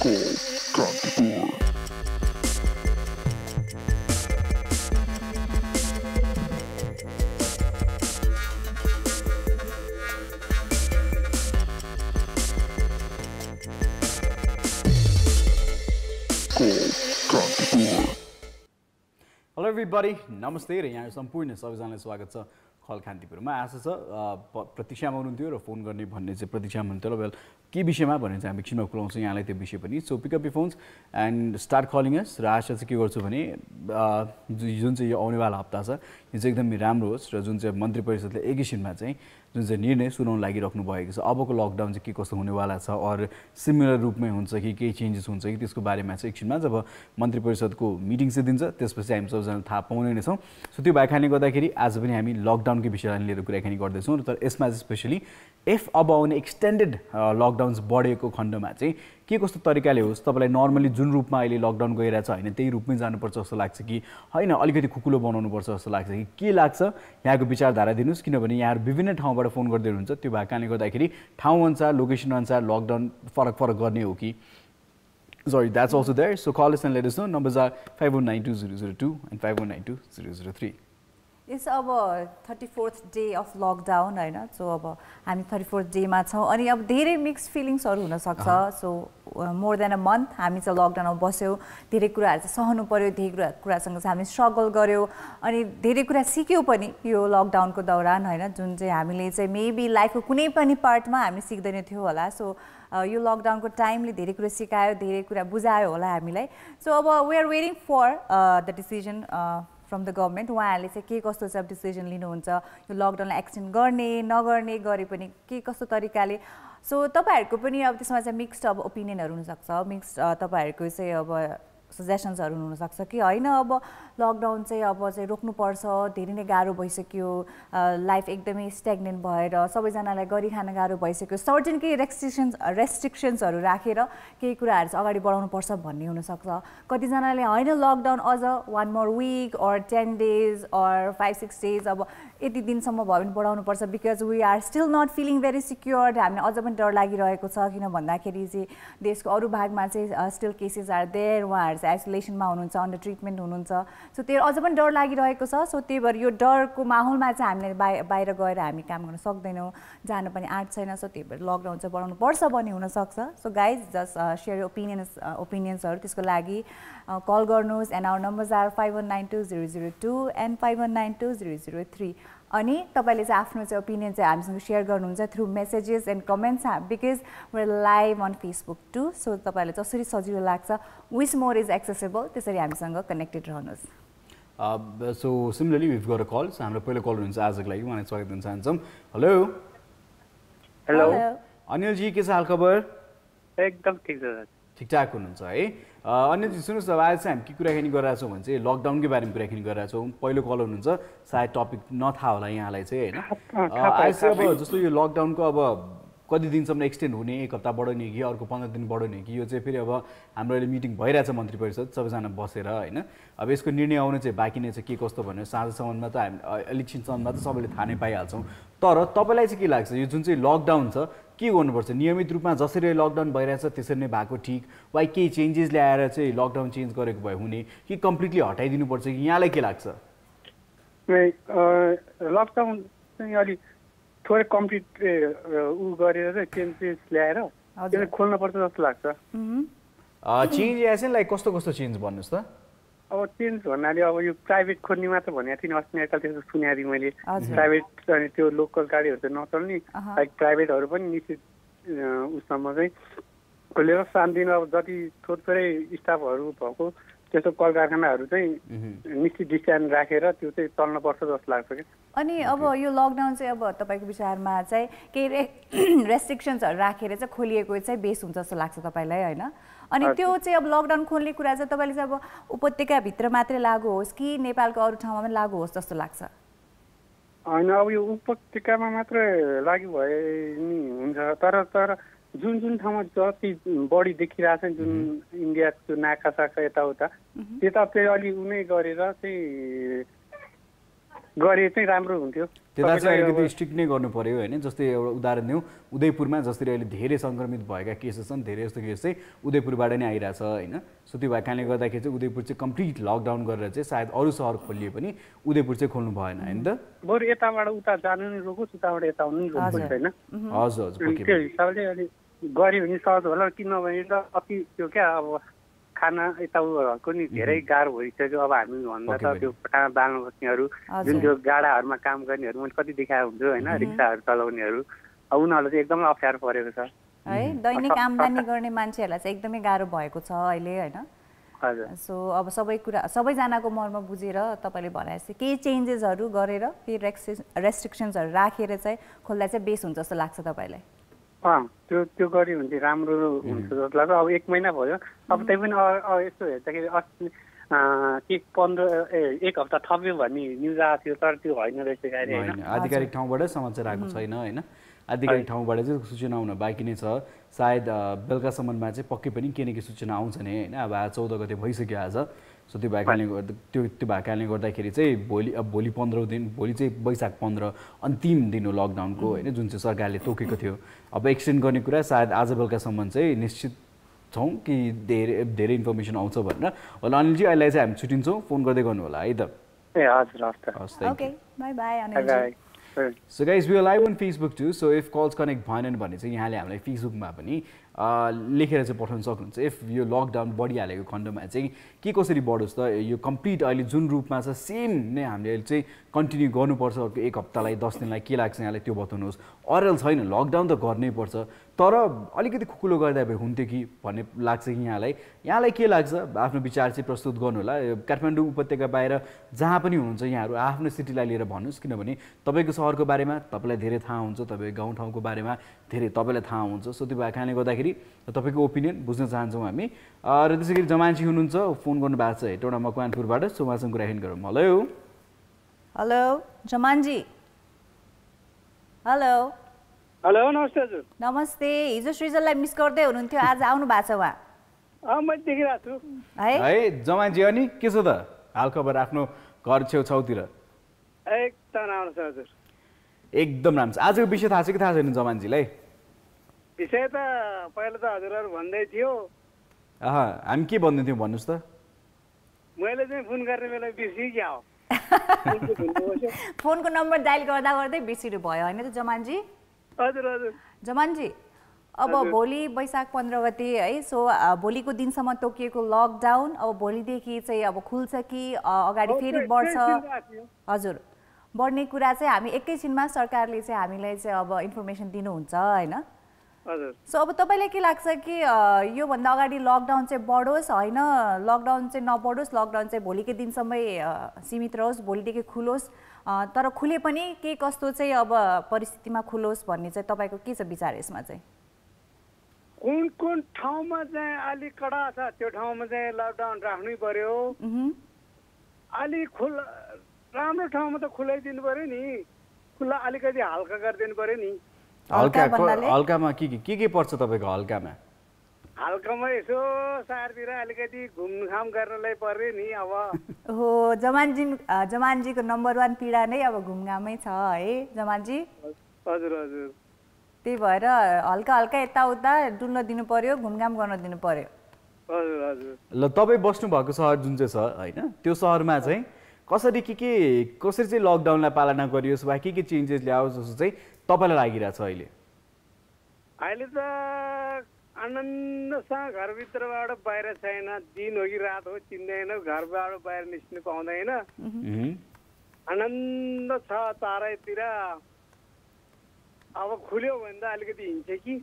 Hello everybody, नमस्ते र यहाँ सम्पूर्ण सबैजनालाई स्वागत छ खल कान्तिपुरमा। आशा छ प्रतीक्षामा हुनुहुन्थ्यो र फोन गर्ने भन्ने चाहिँ प्रतीक्षामा हुनुहुन्थ्यो। वेल के विषयमा भने चाहिँ हामी एकछिनमा खुलाउँछौँ यहाँलाई त्यो विषय पनि। So pick up your phones and start calling us. र आशा चाहिँ के गर्छु भने जुन चाहिँ यो आउनेवाला हप्ता छ यो चाहिँ एकदमै राम्रो होस् र जुन चाहिँ मन्त्री परिषदले एकैछिनमा चाहिँ जुन चाहिँ निर्णय सुनाउन लागिराख्नु भएको छ अबको लकडाउन चाहिँ के कस्तो हुनेवाला छ अर सिमिलर रूपमै हुन्छ कि केही चेन्जेस हुन्छ कि त्यसको बारेमा चाहिँ एकछिनमा जब मन्त्री परिषदको मिटिङ चाहिँ दिन्छ त्यसपछि हामी सबैजना थाहा पाउने नै छौँ। सो त्यो भएकाले गर्दाखेरि आज पनि हामी लकडाउनकै विषयलाई लिएर कुराकानी गर्दैछौँ। तर यसमा चाहिँ स्पेसली अब आउने एक्सटेन्डेड लकडाउन्स बढेको खण्डमा चाहिँ के कस्तो तरिकाले होस्, तपाईँलाई नर्मली जुन रूपमा अहिले लकडाउन गइरहेछ होइन त्यही रूपमै जानुपर्छ जस्तो लाग्छ कि होइन अलिकति खुकुलो बनाउनुपर्छ जस्तो लाग्छ कि के लाग्छ, यहाँको विचारधारा दिनुहोस्। किनभने यहाँहरू विभिन्न ठाउँबाट फोन गर्दै हुनुहुन्छ, त्यो भएकाले गर्दाखेरि ठाउँ अनुसार लोकेसन अनुसार लकडाउन फरक गर्ने हो कि sorry that's also there. So call us and let us know. Numbers are 51920002 and 51920003. It's अब 34th डे अफ लकडाउन होइन। सो अब हामी 34th डेमा छौँ अनि अब धेरै मिक्स फिलिङ्सहरू हुनसक्छ। So more than a month हामी चाहिँ लकडाउनमा बस्यौँ, धेरै कुराहरू चाहिँ सहनु पऱ्यो, धेरै कुरासँग चाहिँ हामी स्ट्रगल गऱ्यौँ अनि धेरै कुरा सिक्यौँ पनि यो लकडाउनको दौरान होइन, जुन चाहिँ हामीले चाहिँ मेबी लाइफको कुनै पनि पार्टमा हामी सिक्दैन थियो होला। सो यो लकडाउनको टाइमले धेरै कुरा सिकायो, धेरै कुरा बुझायो होला हामीलाई। सो अब we are waiting for the decision from the government. उहाँहरूले चाहिँ के कस्तो चाहिँ डिसिजन लिनुहुन्छ, यो लकडाउनलाई एक्सटेन्ड गर्ने नगर्ने गरे पनि के कस्तो तरिकाले। सो तपाईँहरूको पनि अब त्यसमा चाहिँ मिक्स्ड अब ओपिनियनहरू हुनसक्छ, मिक्स्ड तपाईँहरूको चाहिँ अब सजेसन्सहरू हुनसक्छ कि होइन अब लकडाउन चाहिँ अब चाहिँ रोक्नुपर्छ, धेरै नै गाह्रो भइसक्यो, लाइफ एकदमै स्ट्याग्नेन्ट भएर सबैजनालाई गरी खान गाह्रो भइसक्यो, सर्टेन केही रेस्ट्रिक्सन्सहरू राखेर केही कुराहरू चाहिँ अगाडि बढाउनुपर्छ भन्ने हुनसक्छ। कतिजनाले होइन लकडाउन अझ 1 more week or 10 days or 5-6 days अब यति दिनसम्म भयो भने बढाउनुपर्छ because we are still not feeling very secured. हामीलाई अझ पनि डर लागिरहेको छ किन भन्दाखेरि चाहिँ देशको अरू भागमा चाहिँ स्टिल केसेस आर देयर, उहाँहरू चाहिँ आइसोलेसनमा हुनुहुन्छ, अन्डर ट्रिटमेन्ट हुनुहुन्छ। सो त्यो अझ पनि डर लागिरहेको छ। सो त्यही भएर यो डरको माहौलमा चाहिँ हामीले बाहिर गएर हामी काम गर्न सक्दैनौँ, जान पनि आँट छैन। सो त्यही भएर लकडाउन चाहिँ बढाउनु पर्छ भन्ने हुनसक्छ। सो गाइज जस्ट सेयर ओपिनियन्सहरू त्यसको लागि कल गर्नुहोस् and our numbers are 51920002 and 51920003। अनि तपाईँले चाहिँ आफ्नो चाहिँ ओपिनियन चाहिँ हामीसँग सेयर गर्नुहुन्छ through messages and comments because we're live on Facebook too. So तपाईँलाई जसरी सजिलो लाग्छ विच मोर इज एक्सेसेबल त्यसरी हामीसँग कनेक्टेड रहनुहोस्। So similarly we got a call. So हाम्रो पहिलो कल हुनुहुन्छ आजको लागि, उहाँलाई स्वागत गर्न चाहन्छौँ। हेलो हेलो अनिलजी, के छ हाल खबर? एकदम ठिक छ, ठिकठाक हुनुहुन्छ है? अनिलजी सुन्नुहोस्, अब आज चाहिँ हामी के कुराकानी गरिरहेको छौँ भने चाहिँ लकडाउनकै बारेमा कुराकानी गरिरहेको छौँ। पहिलो कल हुनुहुन्छ, सायद टपिक नथाहा होला यहाँलाई चाहिँ होइन। आज चाहिँ अब जस्तो यो लकडाउनको अब कति दिनसम्म एक्सटेन्ड हुने, 1 हप्ता बढाउने कि अर्को 15 दिन बढाउने कि, यो चाहिँ फेरि अब हाम्रो अहिले मिटिङ भइरहेछ मन्त्री परिषद सबैजना बसेर होइन। अब यसको निर्णय आउनु चाहिँ बाँकी नै छ के कस्तो भनेर साँझसम्ममा त हामी इलेक्सनसम्ममा त सबैले थाहा नै पाइहाल्छौँ। तर तपाईँलाई चाहिँ के लाग्छ यो जुन चाहिँ लकडाउन छ के गर्नुपर्छ? नियमित रूपमा जसरी लकडाउन भइरहेछ त्यसरी नै भएको ठिक, वा केही चेन्जेस ल्याएर चाहिँ लकडाउन चेन्ज गरेको भए हुने कि कम्प्लिटली हटाइदिनुपर्छ कि, यहाँलाई के लाग्छ? लकडाउन चाहिँ अलिक थोरै कम्प्लिट गरेर चाहिँ चेन्जेस ल्याएर खोल्नुपर्छ जस्तो लाग्छ। चेन्ज एज इन लाइक कस्तो कस्तो चेन्ज भन्नुहोस् त? अब चेन्ज भन्नाले अब यो प्राइभेट खोल्ने मात्र भनेको थिएँ, अस्ति एकताल त्यस्तो सुनेको थिएँ मैले। प्राइभेट अनि त्यो लोकल गाडीहरू चाहिँ नचल्ने, लाइक प्राइभेटहरू पनि निश्चित उसम्म चाहिँ खोलेर शान्तिमा अब जति थोरै स्टाफहरू भएको त्यस्तो कल कारखानाहरू चाहिँ निश्चित डिस्टेन्स राखेर त्यो चाहिँ चल्नुपर्छ जस्तो लाग्छ क्या। अनि अब यो लकडाउन चाहिँ अब तपाईँको विचारमा चाहिँ केही रेस्ट्रिक्सन्सहरू राखेर चाहिँ खोलिएको चाहिँ बेस हुन्छ जस्तो लाग्छ तपाईँलाई होइन? अनि त्यो चाहिँ अब लकडाउन खोल्ने कुरा चाहिँ तपाईँले चाहिँ अब उपत्यकाभित्र मात्रै लागु होस् कि नेपालको अरू ठाउँमा पनि लागु होस् जस्तो लाग्छ? होइन, अब यो उपत्यकामा मात्रै लागु भए नि हुन्छ, तर जुन ठाउँमा जति बढी देखिरहेछ जुन इन्डियाको नाका साका यताउता त्यता चाहिँ अलि उनै गरेर चाहिँ गरे चाहिँ राम्रो हुन्थ्यो। त्यता चाहिँ अलिकति स्ट्रिक्ट नै गर्नु पर्यो होइन। जस्तै एउटा उदाहरण दिउँ, उदयपुरमा जसरी अहिले धेरै सङ्क्रमित भएका केसेस छन्, धेरै जस्तो केस चाहिँ उदयपुरबाट नै आइरहेछ होइन। सो त्यो भएको कारणले गर्दाखेरि चाहिँ उदयपुर चाहिँ कम्प्लिट लकडाउन गरेर चाहिँ सायद अरू सहर खोलिए पनि उदयपुर चाहिँ खोल्नु भएन होइन त। बरु यताबाट उता जानु नि रोकोस्, उताबाट यता आउनु नि रोकोस् होइन। हजुर हजुर त्यो हिसाबले अलिक गऱ्यो भने सहज होला। किनभने त अति त्यो क्या अब खाना यताउहरूको नि धेरै गाह्रो भइसक्यो। अब हामी भन्दा त त्यो पटामा बाल्न बस्नेहरू, जुन त्यो गाडाहरूमा काम गर्नेहरू मैले कति देखाएको हुन्छु होइन, रिक्साहरू चलाउनेहरू, अब उनीहरूलाई चाहिँ एकदमै अप्ठ्यारो परेको छ है। दैनिक आम्दानी गर्ने मान्छेहरूलाई चाहिँ एकदमै गाह्रो भएको छ अहिले होइन। हजुर। सो अब सबै कुरा सबैजनाको मनमा बुझेर तपाईँले भनेपछि केही चेन्जेसहरू गरेर केही रेस्ट्रिक्सन्सहरू राखेर चाहिँ खोल्दा चाहिँ बेस हुन्छ जस्तो लाग्छ तपाईँलाई? त्यो गऱ्यो भने चाहिँ राम्रो हुन्छ जस्तो लाग्छ। अब 1 महिना भयो, अब त्यही पनि यस्तो हेर्दाखेरि अस्ति एक हप्ता थप्यो भन्ने न्युज आएको थियो, तर त्यो होइन रहेछ गाडी होइन। आधिकारिक ठाउँबाटै समाचार आएको छैन होइन। आधिकारिक ठाउँबाट चाहिँ सूचना आउन बाँकी नै छ। सायद बेलुकासम्ममा चाहिँ पक्कै पनि के न के सूचना आउँछ नि होइन। अब आज 14 गते भइसक्यो आज। सो त्यो भएको कारणले गर्दाखेरि चाहिँ भोलि 15 दिन, भोलि चाहिँ वैशाख 15 अन्तिम दिन हो लकडाउनको होइन, जुन चाहिँ सरकारले तोकेको थियो। अब एक्सटेन्ड गर्ने कुरा सायद आज बेलुकासम्म चाहिँ निश्चित छौँ कि धेरै इन्फर्मेसन आउँछ भनेर। होला अनिलजी, अहिले चाहिँ हामी छुट्टिन्छौँ, फोन गर्दै गर्नु होला है त। ए हजुर हस् ओके बाई बाई अनिलजी। So guys, we are live on Facebook too. So if calls connect भएनन् भने चाहिँ यहाँले हामीलाई फेसबुकमा पनि लेखेर चाहिँ पठाउन सक्नुहुन्छ। इफ यो लकडाउन बढिहालेको खण्डमा चाहिँ के कसरी बढोस् त, यो कम्प्लिट अहिले जुन रूपमा छ सेम नै हामीले चाहिँ कन्टिन्यू गर्नुपर्छ 1 हप्तालाई 10 दिनलाई, के लाग्छ यहाँलाई त्यो बताउनुहोस्। अरल छैन, लकडाउन त गर्नै पर्छ, तर अलिकति खुकुलो गर्दा भए हुन्थ्यो कि भन्ने लाग्छ कि यहाँलाई के लाग्छ? आफ्नो विचार चाहिँ प्रस्तुत गर्नु होला। काठमाडौँ उपत्यका बाहिर जहाँ पनि हुनुहुन्छ यहाँहरू आफ्नो सिटीलाई लिएर भन्नुहोस्, किनभने तपाईँको सहरको बारेमा तपाईँलाई धेरै थाहा हुन्छ, तपाईँको गाउँठाउँको बारेमा धेरै तपाईँलाई थाहा हुन्छ। सो त्यो भएको कारणले गर्दाखेरि तपाईँको ओपिनियन बुझ्न चाहन्छौँ हामी। र त्यसै गरी जमानजी हुनुहुन्छ, फोन गर्नुभएको छ हेटौँडा मकवानपुरबाट, सो उहाँसँग कुराकानी गरौँ। हेलो हेलो जमानजी। हेलो हेलो नमस्ते हजुर। नमस्ते। हिजो सृजनलाई मिस गर्दै हुनुहुन्थ्यो, आज आउनु भएको छ उहाँ? मैले देखिरहेको छु है जमानजी। अनि के छ त हालखबर आफ्नो घर छेउछाउतिर? एकदम राम्रो छ हजुर, एकदम राम्रो छ। आजको विषय थाहा छ कि थाहा छैन जमानजीलाई? विषय त पहिला त हजुरहरू भन्दै थियो। हामी के भन्दै थियौँ भन्नुहोस् त? मैले चाहिँ फोन गर्ने बेला बिर्सिक्या हो। फोनको नम्बर डायल गर्दा गर्दै बिर्सिनु भयो होइन त जमानजी? हजुर हजुर। जमानजी, अब भोलि वैशाख 15 गते है, सो भोलिको दिनसम्म तोकिएको लकडाउन अब भोलिदेखि चाहिँ अब खुल्छ कि अगाडि फेरि बढ्छ? हजुर, बढ्ने कुरा चाहिँ हामी एकैछिनमा सरकारले चाहिँ हामीलाई चाहिँ अब इन्फर्मेसन दिनुहुन्छ होइन। हजुर। सो अब तपाईँलाई के लाग्छ कि योभन्दा अगाडि लकडाउन चाहिँ बढोस् होइन, लकडाउन चाहिँ नबढोस्, लकडाउन चाहिँ भोलिकै दिनसम्मै सीमित रहोस्, भोलिदेखि खुलोस्, तर खुले पनि के कस्तो चाहिँ अब परिस्थितिमा खुलोस् भन्ने चाहिँ तपाईँको के छ विचार यसमा चाहिँ? कुन कुन ठाउँमा चाहिँ अलिक कडा छ त्यो ठाउँमा चाहिँ लकडाउन राख्नै पर्यो। अलिक राम्रो ठाउँमा त खुलाइदिनु पर्यो नि, खुला अलिकति हल्का गरिदिनु पर्यो नि। हल्कामा के पर्छ तपाईँको हल्कामा? हल्कामा यसो सारतिर अलिकति घुमघाम गर्नलाई पर्यो नि। अब हो जमानजीको नम्बर 1 पीडा नै अब घुमघामै छ है जमानजी? हजुर हजुर। त्यही भएर हल्का हल्का यताउता डुल्न दिनु पर्यो, घुमघाम गर्न दिनु पर्यो। हजुर हजुर। ल तपाईँ बस्नु भएको सहर जुन चाहिँ छ होइन, त्यो सहरमा चाहिँ कसरी चाहिँ लकडाउनलाई पालना गरियोस् वा के चेन्जेस ल्याओस् जस्तो चाहिँ तपाईँलाई लागिरहेछ अहिले? अहिले त आनन्दसँग घरभित्रबाट बाहिर छैन, दिन हो कि रात हो चिन्दैन, घरबाट बाहिर निस्किनु पाउँदैन, आनन्द छ चारैतिर। अब खुल्यो भने त अलिकति हिँड्छ कि।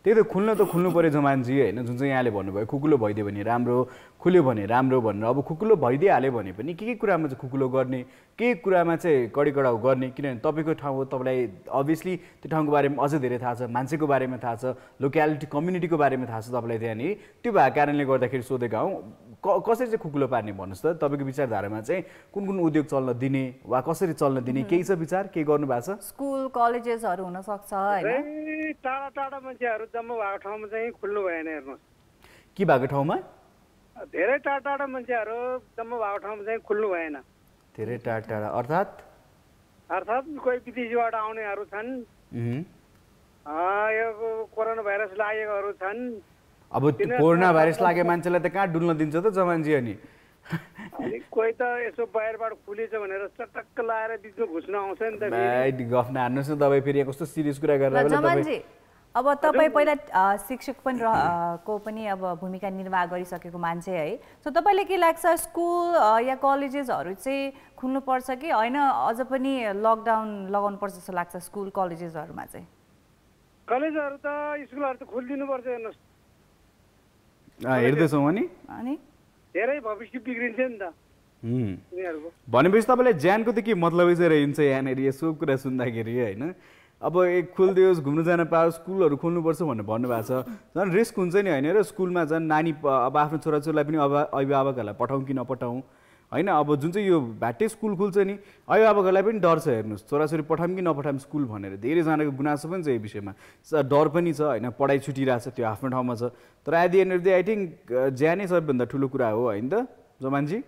त्यही त खुल्नु पर्यो जमानजी होइन, जुन चाहिँ यहाँले भन्नुभयो खुकुलो भइदियो भने राम्रो, खुल्यो भने राम्रो भनेर। अब खुकुलो भइदिइहाल्यो भने पनि के कुरामा चाहिँ खुकुलो गर्ने, के कुरामा चाहिँ कडाउ गर्ने, किनभने तपाईँको ठाउँ हो, तपाईँलाई अभियसली त्यो ठाउँको बारेमा अझै धेरै थाहा छ, मान्छेको बारेमा थाहा छ, लोक्यालिटी कम्युनिटीको बारेमा थाहा छ तपाईँलाई त्यहाँनिर। त्यो भएको कारणले गर्दाखेरि सोधेका हौँ, कसरी चाहिँ खुकुलो पार्ने भन्नुहोस् त? तपाईँको विचारधारामा चाहिँ कुन उद्योग चल्न दिने वा कसरी चल्न दिने केही छ विचार? के गर्नु भएको छ? स्कुल कलेजेसहरू हुनसक्छ होइन? टाढा टाढा मान्छेहरू जम्मा भएको ठाउँमा चाहिँ खुल्नु भएन हेर्नुहोस्। के भएको ठाउँमा? धेरै टाढा टाढा मान्छेहरू जम्मा भएको ठाउँमा चाहिँ खुल्नु भएन। धेरै टाढा अर्थात् अर्थात् कोही विदेशीबाट आउनेहरू छन्, यो कोरोना भाइरस लागेकोहरू छन्। अब त्यो कोरोना भाइरस लागे मान्छेलाई त कहाँ डुल्न दिन्छ त जमानजी? अनि कोही त यसो बाहिरबाट खुलेछ भनेर चटक्क लाएर बिचमा घुस्न आउँछ नि त। गफ नहान्नुहोस् न तपाईँ, फेरि कस्तो सिरियस कुरा गरेर जमानजी अब तपाईँ पहिला शिक्षक पनि को पनि अब भूमिका निर्वाह गरिसकेको मान्छे है, सो तपाईँले के लाग्छ स्कुल या कलेजेसहरू चाहिँ खुल्नुपर्छ कि होइन अझ पनि लकडाउन लगाउनुपर्छ जस्तो लाग्छ स्कुल कलेजेसहरूमा चाहिँ? कलेजहरू त स्कुलहरू त खोलिदिनुपर्छ। हेर्नुहोस् हेर्दैछौँ अनि धेरै भविष्य बिग्रिन्छ नि त उनीहरूको। भनेपछि तपाईँलाई ज्यानको त के मतलबै चाहिँ रहन्छ यहाँनिर यसो कुरा सुन्दाखेरि होइन? अब एक खुलिदियोस्, घुम्नु जान पाओस्, स्कुलहरू खोल्नुपर्छ भनेर भन्नुभएको छ। झन् रिस्क हुन्छ नि होइन र? स्कुलमा झन् नानी अब आफ्नो छोराछोरीलाई पनि अभिभावकहरूलाई पठाउँ कि नपठाउँ होइन? अब जुन चाहिँ यो भ्याट्टै स्कुल खुल्छ नि, अभिभावकहरूलाई पनि डर छ। हेर्नुहोस् छोराछोरी पठाउँ कि नपठाउँ स्कुल भनेर धेरैजनाको गुनासो पनि छ यो विषयमा, डर पनि छ होइन? पढाइ छुटिरहेछ त्यो आफ्नो ठाउँमा छ, तर at the end of the I think ज्यानै सबैभन्दा ठुलो कुरा हो होइन त जमानजी?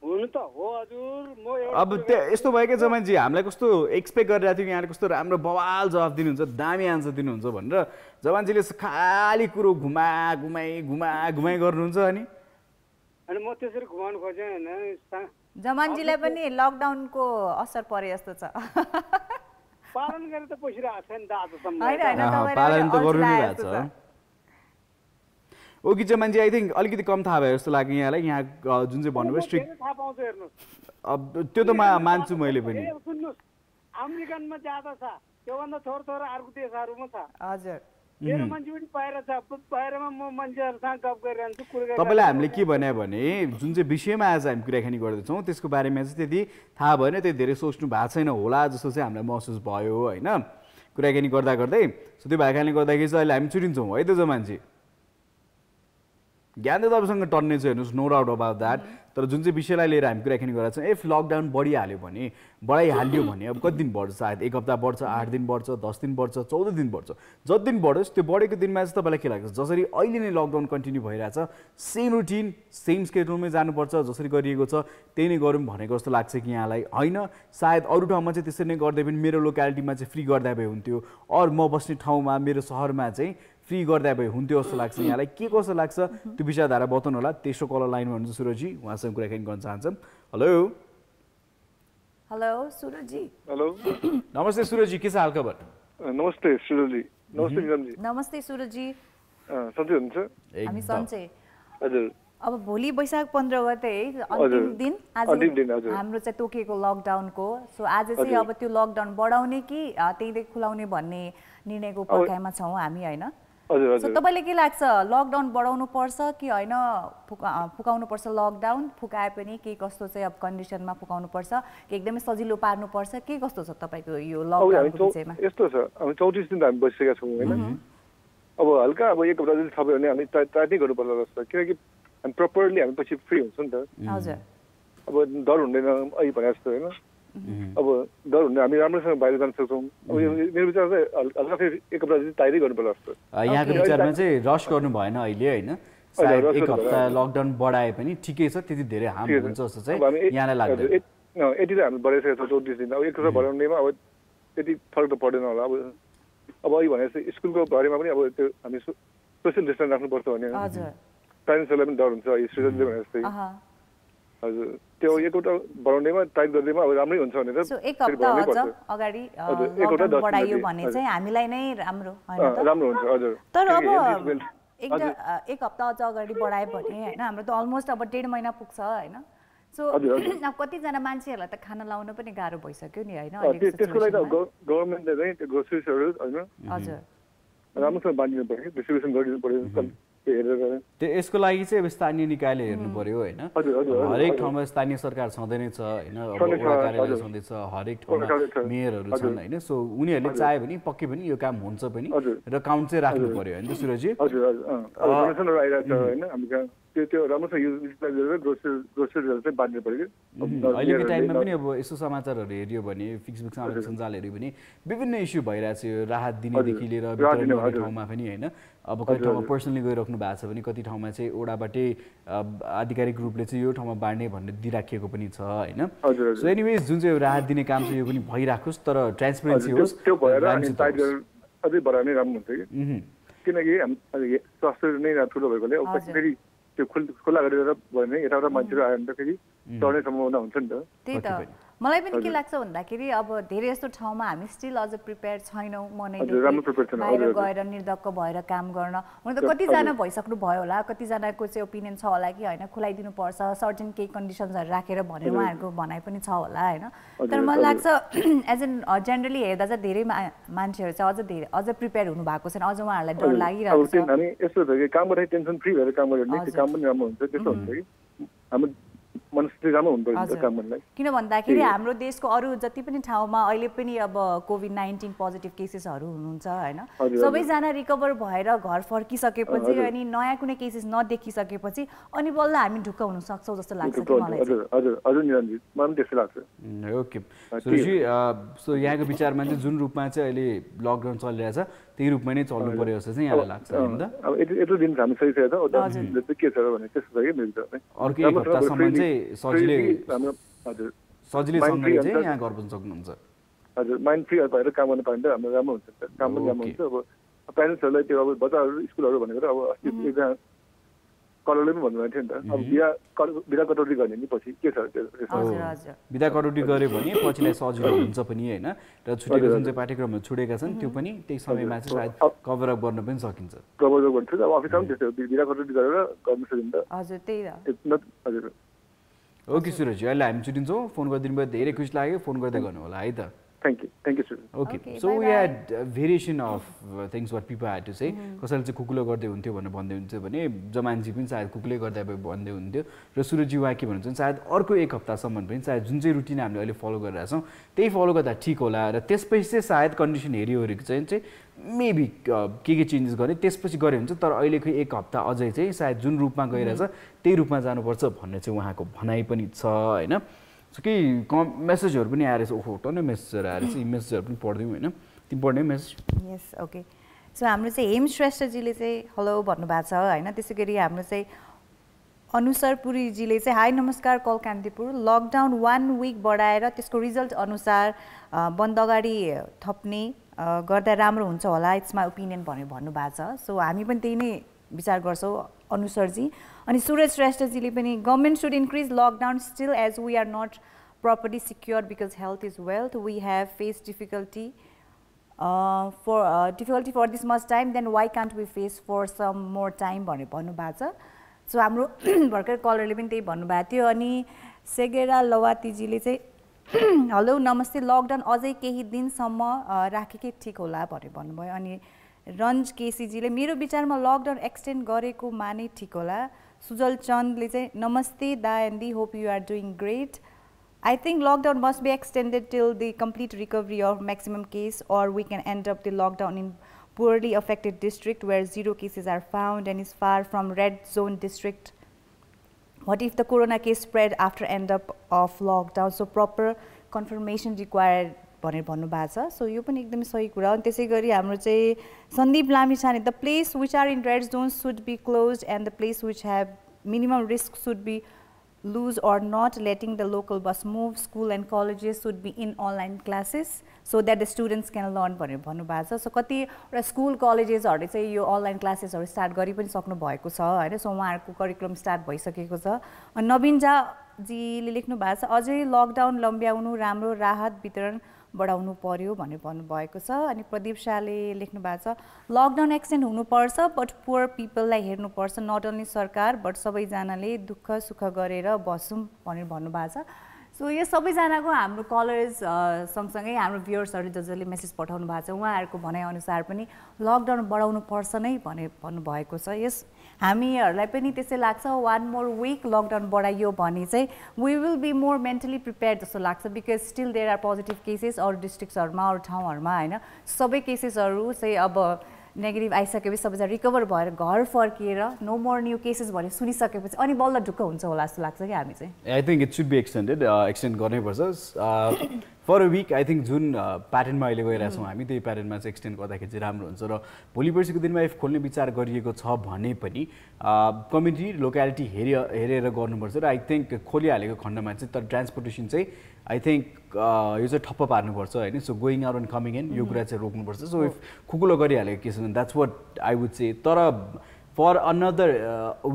हुनु त हो हजुर। म अब यस्तो भयो क्या जमानजी, हामीलाई कस्तो एक्सपेक्ट गरिरहेको थियो यहाँले कस्तो राम्रो बवाल जवाफ दिनुहुन्छ, दामी आन्सर दिनुहुन्छ भनेर, जमानजीले खाली कुरो घुमाइ गर्नुहुन्छ। अनि म त्यसरी घुमाउनु खोजेँ होइन। जमानजीलाई पनि लकडाउनको असर परे जस्तो छ। पालन गरेर त बसिरहेको छ नि त आजसम्म। पालन त गर्नु नै भएको छ। ओके जमानजी, आई थिङ्क अलिकति कम थाहा भयो जस्तो लाग्यो यहाँलाई। यहाँ जुन चाहिँ भन्नुभयो स्ट्रिक्ट, अब त्यो त मान्छु मैले पनि। सुन्नुहोस् अमेरिकनमा ज्यादा छ, त्योभन्दा थोरै अर्को देशहरूमा छ। हजुर मेरो मान्छे पनि बाहिर छ, बाहिरमा म मान्छेहरूसँग गफ गरिरहन्छु। तपाईँलाई हामीले के भन्यो भने जुन चाहिँ विषयमा आज हामी कुराकानी गर्दैछौँ त्यसको बारेमा चाहिँ त्यति थाहा भएन, त्यति धेरै सोच्नु भएको छैन होला जस्तो चाहिँ हामीलाई महसुस भयो होइन कुराकानी गर्दा गर्दै। सो त्यो भएको कारणले गर्दाखेरि चाहिँ अहिले हामी छुटिन्छौँ है त जमानजी? ज्ञान त तपाईँसँग टन्ने छ हेर्नुहोस्, नो डाउट अबाउट द्याट। तर जुन चाहिँ विषयलाई लिएर हामी कुराकानी गरेको छौँ, इफ लकडाउन बढिहाल्यो भने बढाइहाल्यो भने अब कति दिन बढ्छ? सायद 1 हप्ता बढ्छ, 8 दिन बढ्छ, 10 दिन बढ्छ, 14 दिन बढ्छ। जति दिन बढोस् त्यो बढेको दिनमा चाहिँ तपाईँलाई के लाग्छ? जसरी अहिले नै लकडाउन कन्टिन्यू भइरहेछ, सेम रुटिन सेम स्केड्युलमै जानुपर्छ, जसरी गरिएको छ त्यही नै गरौँ भनेको जस्तो लाग्छ कि यहाँलाई? होइन, सायद अरू ठाउँमा चाहिँ त्यसरी नै गर्दै पनि मेरो लोकालिटीमा चाहिँ फ्री गर्दा भए हुन्थ्यो, अरू म बस्ने ठाउँमा मेरो सहरमा चाहिँ फ्री गर्दा भए हुन्थ्यो जस्तो लाग्छ यहाँलाई? के कस्तो लाग्छ त्यो विचारधारा बताउनु होला। तेस्रो कलर लाइनमा हुनुहुन्छ सुरजी, उहाँसँग कुराकानी गर्न चाहन्छौँ। हेलो सुरजी। हेलो नमस्ते सुरजी, के छ हाल खबर? नमस्ते सुरजी। नमस्ते निगमजी। नमस्ते सुरजी। सन्चै हुनुहुन्छ? हामी सन्चै। हजुर। अब भोलि वैशाख 15 गते है अन्तिम दिन, आज हाम्रो चाहिँ तोकिएको लकडाउनको। सो आज चाहिँ अब त्यो लकडाउन बढाउने कि त्यहीँदेखि खुलाउने भन्ने निर्णयको पर्खाइमा छौँ हामी होइन? सो तपाईँले के लाग्छ लकडाउन बढाउनु पर्छ कि होइन फुकाउनु पर्छ? लकडाउन फुकाए पनि के कस्तो चाहिँ अब कन्डिसनमा फुकाउनु पर्छ कि एकदमै सजिलो पार्नु पर्छ? के कस्तो छ तपाईँको यो लकडाउनको विषयमा? यस्तो छ, हामी 34 दिन हामी बसिसकेका छौँ होइन? अब हल्का अब 1 हप्ता जति थप्यो भने हामी टाइटै गर्नुपर्छ जस्तो, किनकि हामी प्रपरली हामी पछि फ्री हुन्छौँ नि त। हजुर। अब डर हुँदैन अहिले भने जस्तो होइन? अब डर हुँदैन, हामी राम्रोसँग बाहिर जान सक्छौँ। अब मेरो विचार चाहिँ हल्का फेरि 1 हप्ता जति टाइटै गर्नुपर्छ जस्तो। यहाँको विचारमा चाहिँ रस गर्नु भएन अहिले होइन? सायद 1 हप्ता लकडाउन बढाए पनि ठिकै छ, त्यति धेरै हार्म हुन्छ जस्तो चाहिँ यहाँलाई लाग्दैन? यति चाहिँ हामी बढाइसकेका छौँ 34 दिन। अब 1 हप्ता बढाउनेमा अब त्यति फरक त पर्दैन होला। अब अहिले भने जस्तो स्कुलको बारेमा पनि अब त्यो हामी सोसियल डिस्टेन्स राख्नुपर्छ भने प्यारेन्ट्सहरूलाई पनि डर हुन्छ। स्टुडेन्टले भने जस्तै हजुर, त्यो 1 हप्ता बढाउनेमा टाइट गरिदिएमा अब राम्रै हुन्छ भनेर 1 हप्ता अगाडि बढाइयो भने चाहिँ हामीलाई नै राम्रो हुन्छ। हजुर, तर अब 1 हप्ता अझ अगाडि बढायो भने होइन हाम्रो त अलमोस्ट अब 1.5 महिना पुग्छ होइन? सो अब कतिजना मान्छेहरूलाई त खाना लाउन पनि गाह्रो भइसक्यो नि होइन? त्यसको लागि त गभर्मेन्टले चाहिँ त्यो ग्रोसरिजहरू होइन हजुर राम्रोसँग बाँडिनु पर्यो, डिस्ट्रिब्युसन गरिदिनु पर्यो हेरेर। त्यो यसको लागि चाहिँ अब स्थानीय निकायले हेर्नु पर्यो होइन? हरेक ठाउँमा स्थानीय सरकार छँदै नै छ होइन? वडा कार्यालय छँदैछ, हरेक ठाउँमा मेयरहरू छन् होइन? सो उनीहरूले चाह्यो भने पक्कै पनि यो काम हुन्छ पनि र काउन्ट चाहिँ राख्नु पर्यो होइन सुरजी? त्यो राम्रोसँग युटिलाइज गरेर ग्रोसरीहरू चाहिँ बाँड्नु पऱ्यो कि अहिलेको टाइममा पनि अब यसो समाचारहरू हेऱ्यो भने फेसबुक सामाजिक सञ्जाल हेऱ्यो भने विभिन्न इस्यु भइरहेको छ यो राहत दिनेदेखि लिएर वितरण गर्ने ठाउँमा पनि होइन अब कति ठाउँमा पर्सनली गइराख्नु भएको छ भने कति ठाउँमा चाहिँ ओडाबाटै आधिकारिक रूपले चाहिँ यो ठाउँमा बाँड्ने भनेर दिइराखिएको पनि छ होइन सो एनिवेज जुन चाहिँ राहत दिने काम छ यो पनि भइराखोस् तर ट्रान्सपेरेन्सी होस् त्यो भएर अझै बढाएर नै राम्रो हुन्छ कि किनकि स्वास्थ्य नै ठुलो भएकोले अब फेरि त्यो खुल्ला गरेर भयो भने यताबाट मान्छेहरू आयो भने त फेरि चढ्ने सम्भावना हुन्छ नि त त्यही त मलाई पनि के लाग्छ भन्दाखेरि अब धेरै जस्तो ठाउँमा हामी स्टिल अझ प्रिपेयर छैनौँ बाहिर गएर निर्धक्क भएर काम गर्न हुन त कतिजना भइसक्नु भयो होला कतिजनाको चाहिँ ओपिनियन छ होला कि होइन खुलाइदिनु पर्छ सर्टेन केही कन्डिसन्सहरू राखेर भनेर उहाँहरूको भनाइ पनि छ होला होइन तर मलाई लाग्छ एज एन जेनरली हेर्दा चाहिँ धेरै मान्छेहरू चाहिँ अझ प्रिपेयर हुनु भएको छैन अझ उहाँहरूलाई डर लागिरहेको छ हामी यस्तो हुन्छ कि काम गर्दा टेन्सन फ्री भएर काम गर्यो भने काम पनि राम्रो हुन्छ त्यस्तो हुन्छ कि हाम्रो मनस्थिति राम्रो हुनुपर्छ काम गर्नलाई किन भन्दाखेरि हाम्रो देशको अरू जति पनि ठाउँमा अहिले पनि अब कोभिड-19 पोजिटिभ केसेसहरू हुनुहुन्छ होइन सबैजना रिकभर भएर घर फर्किसकेपछि अनि नयाँ कुनै केसेस नदेखिसकेपछि अनि बल्ल हामी ढुक्क हुन सक्छौँ जस्तो लाग्छ मलाई हजुर निरञ्जित मलाई पनि त्यस्तै लाग्छ ओके सुरेशजी सो यहाँको विचारमा चाहिँ जुन रूपमा चाहिँ अहिले लकडाउन चलिरहेछ त्यही रूपमा नै चल्नु पर्यो जस्तो चाहिँ यहाँलाई लाग्छ हैन त अब यत्रो दिन हामी सही छ त के छ भने त्यस्तो छ कि मिल्छ अर्को एक हप्तासम्म चाहिँ सजिलैसँगले चाहिँ यहाँ गर्न सक्नुहुन्छ हजुर माइन्ड फ्री भएर काम गर्न पायो भने त हाम्रो राम्रो हुन्छ काम पनि राम्रो हुन्छ अब प्यारेन्ट्सहरूलाई त्यो अब बच्चाहरू स्कुलहरू भनेको अब अस्ति एकजना कलरले पनि भन्नुभएको थियो नि त अब बिदा कटौती गर्ने नि पछि के छ बिदा कटौती गऱ्यो भने पछिलाई सजिलो हुन्छ पनि होइन र छुटेको जुन चाहिँ पाठ्यक्रमहरू छुटेका छन् त्यो पनि त्यही समयमा चाहिँ सायद कभर अप गर्न पनि सकिन्छ कभर अप गर्छ अब अफिसमा पनि त्यस्तो बिदा कटौती गरेर गर्न सकिन्छ हजुर त्यही हो हजुर ओके सुरज अहिले हामी छुट्टिन्छौँ फोन गरिदिनु भयो धेरै खुसी लाग्यो फोन गर्दै गर्नु होला है त Thank you, sir. Okay. So we had a variation of things what people had to say. कसैले चाहिँ कुकुलो गर्दै हुन्थ्यो भनेर भन्दै हुन्थ्यो भने जमानजी पनि सायद कुकुले गर्दै भन्दै हुन्थ्यो र सुरजी उहाँ के भन्नुहुन्छ सायद अर्को एक हप्तासम्म पनि सायद जुन चाहिँ रुटिन हामीले अहिले फलो गरिरहेको छौँ त्यही फलो गर्दा ठिक होला र त्यसपछि चाहिँ सायद कन्डिसन हेरिओरिको चाहिँ मेबी के चेन्जेस गर्ने त्यसपछि गऱ्यो भने चाहिँ तर अहिलेको एक हप्ता अझै चाहिँ सायद जुन रूपमा गइरहेछ त्यही रूपमा जानुपर्छ भन्ने चाहिँ उहाँको भनाइ पनि छ होइन सो केही मेसेजहरू पनि आएर चाहिँ ओहो टन्नै मेसेजहरू आएर चाहिँ मेसेजहरू पनि पढ्दिउँ होइन तिमी पढ्ने मेसेज यस ओके सो हाम्रो चाहिँ हेम श्रेष्ठजीले चाहिँ हेलो भन्नुभएको छ होइन त्यसै गरी हाम्रो चाहिँ अनुसार पुरीजीले चाहिँ हाई नमस्कार कल कान्तिपुर लकडाउन 1 विक बढाएर त्यसको रिजल्ट अनुसार बन्द अगाडि थप्ने गर्दा राम्रो हुन्छ होला इट्स माई ओपिनियन भनेर भन्नुभएको छ सो हामी पनि त्यही नै विचार गर्छौँ अनुसारजी अनि सुरज श्रेष्ठजीले पनि government should increase lockdown still as we are not properly secured because health is wealth. We have faced difficulty for this much time. Then why can't we face for some more time? भन्ने भन्नुभएको छ. So हाम्रो भर्खर कलरले पनि त्यही भन्नुभएको थियो अनि सेगेरा लवातीजीले चाहिँ हेलो नमस्ते लकडाउन अझै केही दिनसम्म राखेकै ठिक होला भनेर भन्नुभयो अनि रन्ज केसीजीले मेरो विचारमा लकडाउन एक्सटेन्ड गरेकोमा नै ठिक होला. सुजल चन्दले चाहिँ नमस्ते दा एन्ड दी hope you are doing great. I think lockdown must be extended till the complete recovery of maximum case or we can end up the lockdown in poorly affected district where 0 cases are found and is far from red zone district. What if the corona case spread after end up of lockdown? So proper confirmation required भनेर भन्नुभएको छ. So यो पनि एकदमै सही कुरा हो. त्यसै गरी हाम्रो चाहिँ Sandeep Lamichhane the place which are in red zone should be closed and the place which have minimum risk should be lose or not letting the local bus move. School and colleges should be in online classes so that the students can learn भनेर भन्नुभएको छ. So कतिवटा school कलेजेसहरूले चाहिँ यो online क्लासेसहरू start गरि पनि सक्नु भएको छ होइन. सो उहाँहरूको करिकुलम स्टार्ट भइसकेको छ. अनि नवीन झाजीले लेख्नु भएको छ अझै लकडाउन लम्ब्याउनु राम्रो राहत वितरण बढाउनु पर्यो भनेर भन्नुभएको छ. अनि प्रदीप शाहले लेख्नु भएको छ लकडाउन एक्सटेन्ड हुनुपर्छ बट पुवर पिपललाई हेर्नुपर्छ नट ओन्ली सरकार बट सबैजनाले दुःख सुख गरेर बसौँ भनेर भन्नुभएको छ. सो यो सबैजनाको हाम्रो कलर्स सँगसँगै हाम्रो भ्युअर्सहरू जसले मेसेज पठाउनु भएको छ उहाँहरूको भनाइअनुसार पनि लकडाउन बढाउनु पर्छ नै भनेर भन्नुभएको छ. यस हामीहरूलाई पनि त्यसै लाग्छ 1 more week लकडाउन बढाइयो भने चाहिँ we will be more mentally prepare जस्तो लाग्छ because still there are positive cases अरू डिस्ट्रिक्ट्सहरूमा अरू ठाउँहरूमा होइन. सबै केसेसहरू चाहिँ अब नेगेटिभ आइसकेपछि सबैजना रिकभर भएर घर फर्किएर नो मोर न्यू केसेस भनेर सुनिसकेपछि अनि बल्ल ढुक्क हुन्छ होला जस्तो लाग्छ कि हामी चाहिँ I think it should be extend गर्नैपर्छ for a week I think जुन प्याटर्नमा अहिले गइरहेको छौँ हामी त्यही प्याटर्नमा चाहिँ एक्सटेन्ड गर्दाखेरि चाहिँ राम्रो हुन्छ र भोलि पर्सिको दिनमा इफ खोल्ने विचार गरिएको छ भने पनि कम्युनिटी लोकालिटी हेरेर गर्नुपर्छ र आई थिङ्क खोलिहालेको खण्डमा चाहिँ तर ट्रान्सपोर्टेसन चाहिँ आई थिङ्क यो चाहिँ ठप्प पार्नुपर्छ होइन so going out and coming in यो कुरा चाहिँ रोक्नुपर्छ सो इफ खुकुलो गरिहालेको केस भने that's what I would say तर for another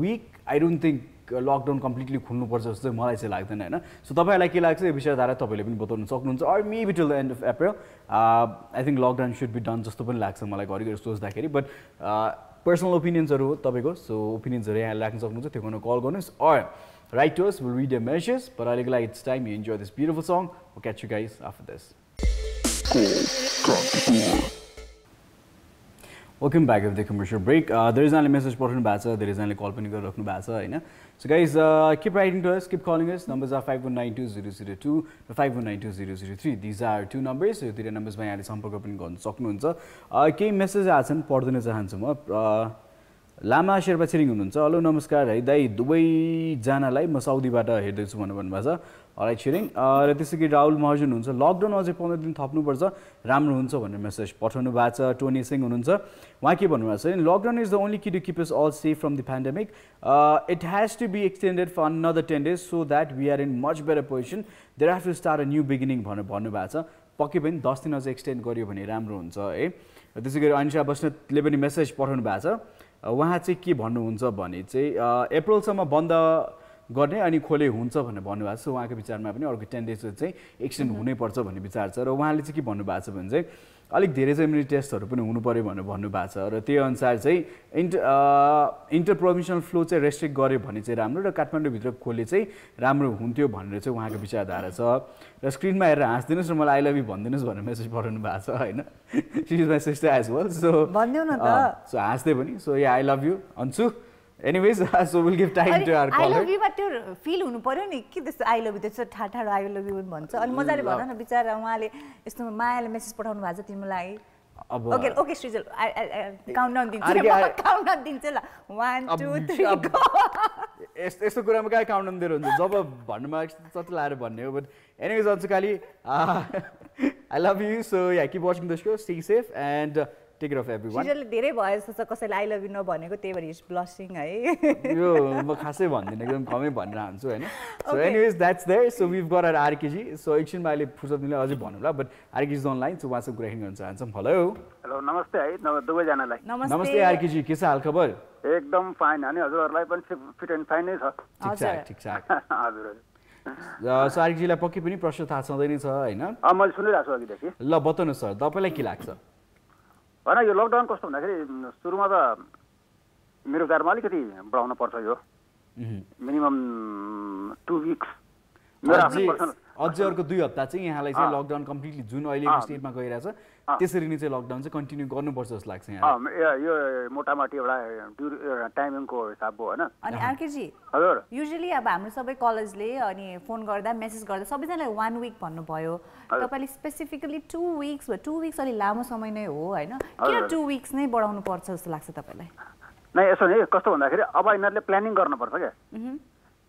week I don't think lockdown completely खुल्नुपर्छ जस्तो चाहिँ मलाई चाहिँ लाग्दैन होइन सो तपाईँलाई के लाग्छ यो विषयधारा तपाईँले पनि बताउनु सक्नुहुन्छ or maybe till the end of April I think lockdown should be done जस्तो पनि लाग्छ मलाई घरिघरि सोच्दाखेरि बट पर्सनल ओपिनियन्सहरू हो तपाईँको सो ओपिनियन्सहरू यहाँ राख्न सक्नुहुन्छ त्यो गर्न कल गर्नुहोस् or write to us, we'll read your messages. But I like it's time you enjoy this beautiful song. We'll catch you guys after this. Welcome back after the commercial break. There is only message button bacha, there is only call pani garaknu bacha, हैन. So guys, keep writing to us, keep calling us. Numbers are 51920002 र 51920003. These are two numbers. So दुईटा numbers मा यहाँले सम्पर्क पनि गर्न सक्नुहुन्छ. केही मेसेज आछन् पढ्दिन चाहन्छु म. लामा शेर्पा छिरिङ हुनुहुन्छ हेलो नमस्कार है दाइ दुवैजनालाई म साउदीबाट हेर्दैछु भनेर भन्नुभएको छ हराइ छिरिङ र त्यसै गरी राहुल महर्जन हुनुहुन्छ लकडाउन अझै 15 दिन थप्नुपर्छ राम्रो हुन्छ भनेर मेसेज पठाउनु भएको छ टोनी सिंह हुनुहुन्छ उहाँ के भन्नुभएको छ lockdown is the only key to keep us all safe from the pandemic it has to be extended for another 10 days so that we are in much better position there have to start a new beginning भनेर भन्नुभएको छ पक्कै पनि 10 दिन अझै extend गरियो भने राम्रो हुन्छ है त्यसै गरी अनिशा बस्नेतले पनि मेसेज पठाउनु भएको छ उहाँ चाहिँ के भन्नुहुन्छ भने चाहिँ अप्रिलसम्म बन्द गर्ने अनि खोले हुन्छ भनेर भन्नुभएको छ उहाँको विचारमा पनि अर्को 10 days चाहिँ एक्सटेन्ड हुनैपर्छ भन्ने विचार छ र उहाँले चाहिँ के भन्नुभएको छ भने चाहिँ अलिक धेरै चाहिँ इम्युनिटी टेस्टहरू पनि हुनु पर्यो भनेर भन्नुभएको छ र त्यही अनुसार चाहिँ इन्टर प्रोभिन्सनल फ्लो चाहिँ रेस्ट्रिक्ट गर्यो भने चाहिँ राम्रो र काठमाडौँभित्र खोले चाहिँ राम्रो हुन्थ्यो भनेर चाहिँ उहाँको विचारधारा छ र स्क्रिनमा हेरेर हाँस्दिनुहोस् र मलाई आई लभ यु भनिदिनुहोस् भनेर मेसेज पठाउनु भएको छ होइन she is my sister as well so भन्दिउ न त सो हाँस्दै पनि so yeah I love you अन्छु anyways so will give time to our caller I love you but त्यो फिल हुनु पर्यो नि के त्यस्तो आई लभ यु त्यस्तो ठाडो आई लभ यु भन्छ अनि मजाले भन न बिचारा उहाँले यस्तो मायाले मेसेज पठाउनु भएको छ तिमीलाई अब ओके ओके सृजल काउन्टडाउन दिन्छु ल 1 2 3 गो यस्तो कुरामा कहाँ काउन्टडाउन दिएर हुन्छ जब भन्नुमा जति लाएर भन्ने हो बट एनीवेज अन्चुकाली I love you so yeah keep watching the show stay safe and take care of everyone सृजलले धेरै भयो जस्तो छ कसैले आई लभ यु नभनेको त्यही भएर इज ब्लशिङ है यो म खासै भन्दिनँ एकदम कमै भन्न हान्छु हैन so anyways that's there so we've got our RKG so एकछिनमा अहिले फुर्सद मिले अझै भन्नुला बट आरकेजी अनलाइन सो उहाँसँग कुराकानी गर्न चाहन्छौँ हेलो हेलो नमस्ते है दुवैजनालाई नमस्ते आरकेजी के छ हालखबर एकदम फाइन अनि हजुरहरूलाई पनि फिट एन्ड फाइन नै छ ठिक ठाक हजुर सो आरकेजीलाई पक्कै पनि प्रश्न थाहा छँदै नै छ हैन मैले सुनिरहेको छु अघिदेखि ल बताउनुहोस् सर तपाईँलाई के लाग्छ होइन यो लकडाउन कस्तो भन्दाखेरि सुरुमा त मेरो विचारमा अलिकति बढाउन पर्छ यो मिनिमम 2 weeks अझै अर्को 2 हप्ता चाहिँ यहाँलाई चाहिँ लकडाउन कम्प्लिटली जुन अहिलेको स्टेटमा गइरहेछ त्यसरी नै चाहिँ लकडाउन चाहिँ कन्टिन्यू गर्नुपर्छ जस्तो लाग्छ यहाँ यो मोटामोटी एउटा टाइमिङको हिसाब हो होइन अनि आरकेजी हजुर युजुअली अब हाम्रो सबै कलेजले अनि फोन गर्दा मेसेज गर्दा सबैजनालाई 1 week भन्नुभयो तपाईले स्पेसिफिकली 2 weeks 2 weeks अलि लामो समय नै हो हैन किन 2 weeks नै बढाउनु पर्छ जस्तो लाग्छ तपाईलाई नै यसो नि कस्तो भन्दाखेरि अब यिनीहरूले प्लानिङ गर्नुपर्छ क्या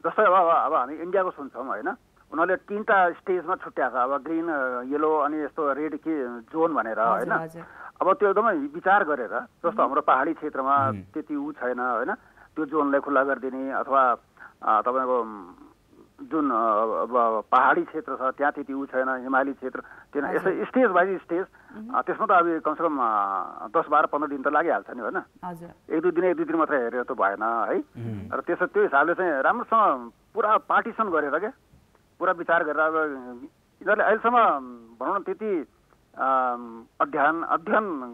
जस्तै अब हामी इन्डियाको सुन्छौँ होइन उनीहरूले 3टा स्टेजमा छुट्याएको छ अब ग्रिन येलो अनि यस्तो रेड के जोन भनेर होइन अब त्यो एकदमै विचार गरेर जस्तो हाम्रो पहाडी क्षेत्रमा त्यति ऊ छैन होइन त्यो जोनलाई खुल्ला गरिदिने अथवा तपाईँको जुन अब पहाडी क्षेत्र छ त्यहाँ त्यति ऊ छैन हिमाली क्षेत्र त्यो यसो स्टेज बाई स्टेज त्यसमा त अब कमसेकम 10-12-15 दिन त लागिहाल्छ नि होइन एक दुई दिन मात्रै हेरेर त भएन है र त्यो हिसाबले चाहिँ राम्रोसँग पुरा पार्टिसन गरेर क्या पुरा विचार गरेर अब यिनीहरूले अहिलेसम्म भनौँ न त्यति अध्ययन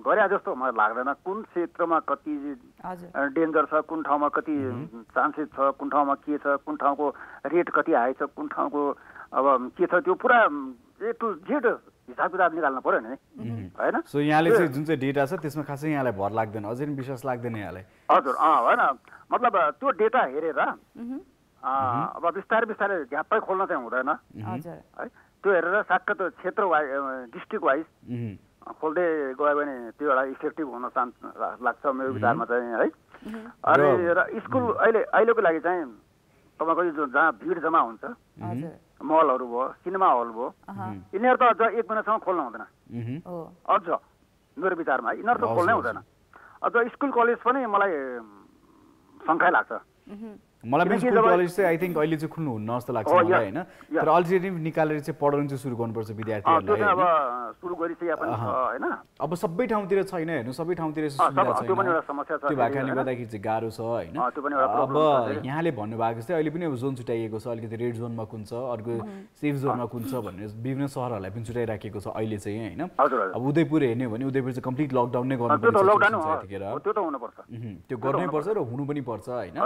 गरे जस्तो मलाई लाग्दैन कुन क्षेत्रमा कति डेन्जर छ कुन ठाउँमा कति चान्सेस छ कुन ठाउँमा के छ कुन ठाउँको रेट कति हाई छ कुन ठाउँको अब के छ त्यो पुरा ए टु जेड हिसाब किताब निकाल्नु पर्यो नि होइन सो यहाँले चाहिँ जुन चाहिँ डेटा छ त्यसमा खासै यहाँलाई भर लाग्दैन अझै पनि विश्वास लाग्दैन यहाँलाई हजुर होइन मतलब त्यो डेटा हेरेर अब बिस्तारै झ्याप्पै खोल्न चाहिँ हुँदैन है त्यो हेरेर साक्क त्यो क्षेत्र वाइज डिस्ट्रिक्ट वाइज खोल्दै गयो भने त्यो एउटा इफेक्टिभ हुन लाग्छ मेरो विचारमा चाहिँ है। अनि र स्कुल अहिलेको लागि चाहिँ तपाईँको यो जहाँ भिड जम्मा हुन्छ मलहरू भयो सिनेमा हल भयो यिनीहरू त अझ 1 महिनासम्म खोल्न हुँदैन अझ मेरो विचारमा यिनीहरू त खोल्नै हुँदैन। अझ स्कुल कलेज पनि मलाई शङ्का लाग्छ। मलाई पनि स्कुल कलेज चाहिँ आई थिङ्क अहिले चाहिँ खुल्नु हुन्न जस्तो लाग्छ मलाई होइन। तर अल्टरनेटिभ निकालेर चाहिँ पढाउनु चाहिँ सुरु गर्नुपर्छ विद्यार्थीहरूलाई अब सुरु गरिसके पनि छ हैन। अब सबै ठाउँतिर छैन हेर्नु सबै ठाउँतिर सुविधा छैन। त्यो पनि एउटा समस्या छ। त्यो भएको कारणले गर्दाखेरि चाहिँ गाह्रो छ हैन। अब यहाँले भन्नुभएको जस्तै अहिले पनि अब जोन छुट्याइएको छ अलिकति रेड जोनमा कुन छ अर्को सेफ जोनमा कुन छ भनेर विभिन्न सहरहरूलाई पनि छुट्याइराखेको छ अहिले चाहिँ हैन। अब उदयपुर हेर्ने हो भने उदयपुर चाहिँ कम्प्लिट लकडाउन नै गर्नुपर्छ त्यो त हुनुपर्छ त्यो गर्नै पर्छ र हुनु पनि पर्छ हैन।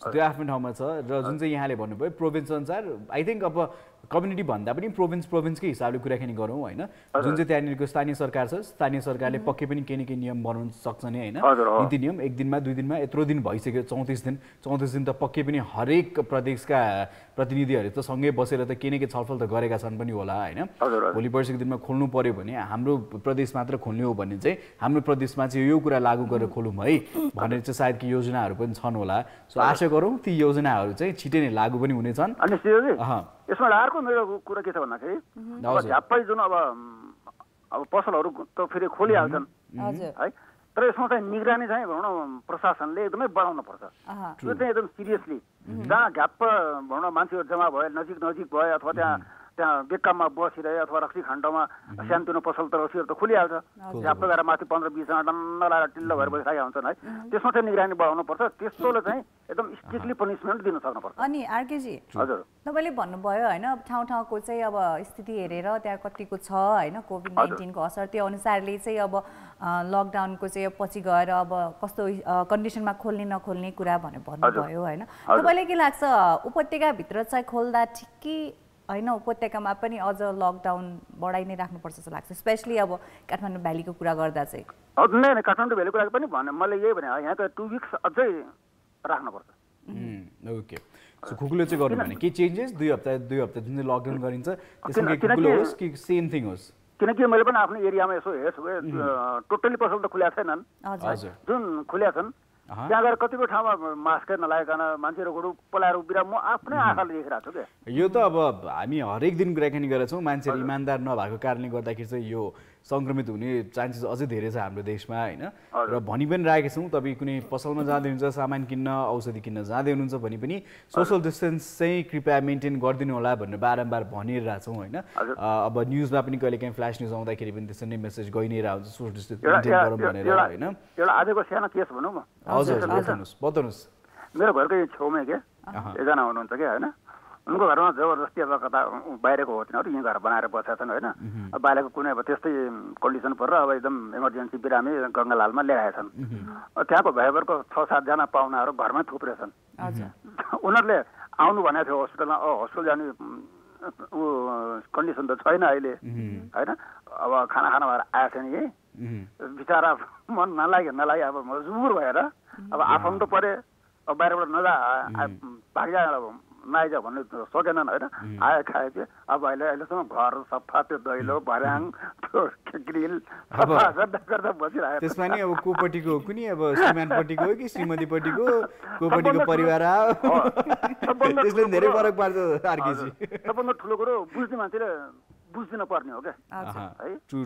त्यो आफ्नो ठाउँमा छ र जुन चाहिँ यहाँले भन्नुभयो प्रोभिन्स अनुसार आई थिङ्क अब कम्युनिटी भन्दा पनि प्रोभिन्सकै हिसाबले कुराकानी गरौँ होइन। जुन चाहिँ त्यहाँनिरको स्थानीय सरकार छ स्थानीय सरकारले पक्कै पनि केही न केही नियम बनाउन सक्छ नि होइन। नीति नियम 1 दिनमा 2 दिनमा यत्रो दिन भइसक्यो 34 दिन त पक्कै पनि हरेक प्रदेशका प्रतिनिधिहरू त सँगै बसेर त केही न केही छलफल त गरेका छन् पनि होला होइन। भोलि पर्सिको दिनमा खोल्नु पर्यो भने हाम्रो प्रदेश मात्र खोल्ने हो भने चाहिँ हाम्रो प्रदेशमा चाहिँ यो कुरा लागू गरेर खोलौँ है भनेर चाहिँ सायद कि योजनाहरू पनि छन् होला। सो आशा गरौँ ती योजनाहरू चाहिँ छिटै नै लागू पनि हुनेछन्। यसमा अर्को मेरो कुरा के छ भन्दाखेरि झ्याप्पै जुन अब पसलहरू त फेरि खोलिहाल्छन् है। तर यसमा चाहिँ निगरानी चाहिँ भनौँ न प्रशासनले एकदमै बढाउनु पर्छ। त्यो चाहिँ एकदम सिरियसली जहाँ झ्याप्प भनौँ न मान्छेहरू जम्मा भयो नजिक भयो अथवा त्यहाँ बेकाममा बसिरहे अथवा रक्सी खण्डमा सानोतिनो पसल त रक्सीहरू त खोलिहाल्छ झ्याप्प गएर माथि 15-20 जना डन्न लगाएर टिल्लो भएर बसिरहेका हुन्छन् है। त्यसमा चाहिँ निगरानी बढाउनु पर्छ। त्यस्तोले चाहिँ एकदम स्ट्रिक्टली पनिसमेन्ट दिन सक्नुपर्छ। अनि आरकेजी हजुर तपाईँले भन्नुभयो होइन ठाउँ ठाउँको चाहिँ अब स्थिति हेरेर त्यहाँ कतिको छ होइन कोभिड-19 को असर त्यो अनुसारले चाहिँ अब लकडाउनको चाहिँ पछि गएर अब कस्तो कन्डिसनमा खोल्ने नखोल्ने कुरा भनेर भन्नुभयो होइन। तपाईँलाई के लाग्छ उपत्यकाभित्र चाहिँ खोल्दा ठिक कि होइन उपत्यकामा पनि अझ लकडाउन बढाइ नै राख्नुपर्छ जस्तो लाग्छ स्पेसली अब काठमाडौँ भ्यालीको कुरा गर्दा चाहिँ? नै काठमाडौँ भ्यालीको कुरा पनि भने मैले यही भने यहाँ त 2 वीक्स अझै राख्नुपर्छ। ओके सो खुकुलो चाहिँ गर्नु भने के चेन्जेस 2 हप्ता जुन चाहिँ लकडाउन गरिन्छ त्यसमा के खुकुलो होस् कि सेम थिङ होस्? किनकि मैले पनि आफ्नो एरियामा यसो हेर्छु टोटल्ली पसल त खुल्या छैनन् जुन खुल्या छन् त्यहाँ गएर कतिपय ठाउँमा मास्कै नलागिकन मान्छेहरू पलाएर उभिएर म आफ्नै आँखाले देखिरहेको छु क्या। यो त अब हामी हरेक दिन कुराकानी गरेका छौँ मान्छेहरू इमान्दार नभएको कारणले गर्दाखेरि चाहिँ यो सङ्क्रमित हुने चान्सेस अझै धेरै छ हाम्रो देशमा होइन। र भनि पनि राखेका छौँ तपाईँ कुनै पसलमा जाँदै हुनुहुन्छ सामान किन्न औषधि किन्न जाँदै हुनुहुन्छ भने पनि सोसल डिस्टेन्स चाहिँ कृपया मेन्टेन गरिदिनु होला भनेर बारम्बार भनिरहेछौँ होइन। अब न्युजमा पनि कहिले काहीँ फ्ल्यास न्युज आउँदाखेरि पनि त्यसरी नै मेसेज गइ नै रहेको हुन्छ सोसल डिस्टेन्स मेन्टेन गरौँ भनेर होइन। एउटा आजको सानो केस भनौँ न। हजुर बताउनुहोस्। मेरो घरकै छेउमै क्या एकजना हुनुहुन्छ क्या होइन। उनको घरमा जबरजस्ती अब कता बाहिरको हो तिनीहरू यहीँ घर बनाएर बसेका छन् होइन। बाहिरको कुनै अब त्यस्तै कन्डिसन परेर अब एकदम इमर्जेन्सी बिरामी गङ्गालालमा ल्याएका छन्। त्यहाँको भ्याइभरको 6-7 जना पाहुनाहरू घरमै थुप्रेछन्। उनीहरूले आउनु भनेको थियो हस्पिटलमा हस्पिटल जाने कन्डिसन त छैन अहिले होइन। अब खाना भएर आएको छ नि बिचरा मन नलाग्यो अब मजबुर भएर अब आफन्त परे अब बाहिरबाट भाग्या नआइज भन्नु सकेनन् होइन। आयो खायो कि अब अहिलेसम्म घर सफा त्यो दैलो भर्याङ त्यो ग्रिल गर्दा बसिरहेको। त्यसमा नि अब कोपट्टिको कुनै अब श्रीमानपट्टिको हो कि श्रीमतीपट्टिको कोपट्टिको परिवार आयो त्यसले धेरै फरक पार्छ आरकेजी। सबभन्दा ठुलो कुरो बुझ्ने मान्छेले बुझ्दिन पर्ने हो क्या है। ट्रु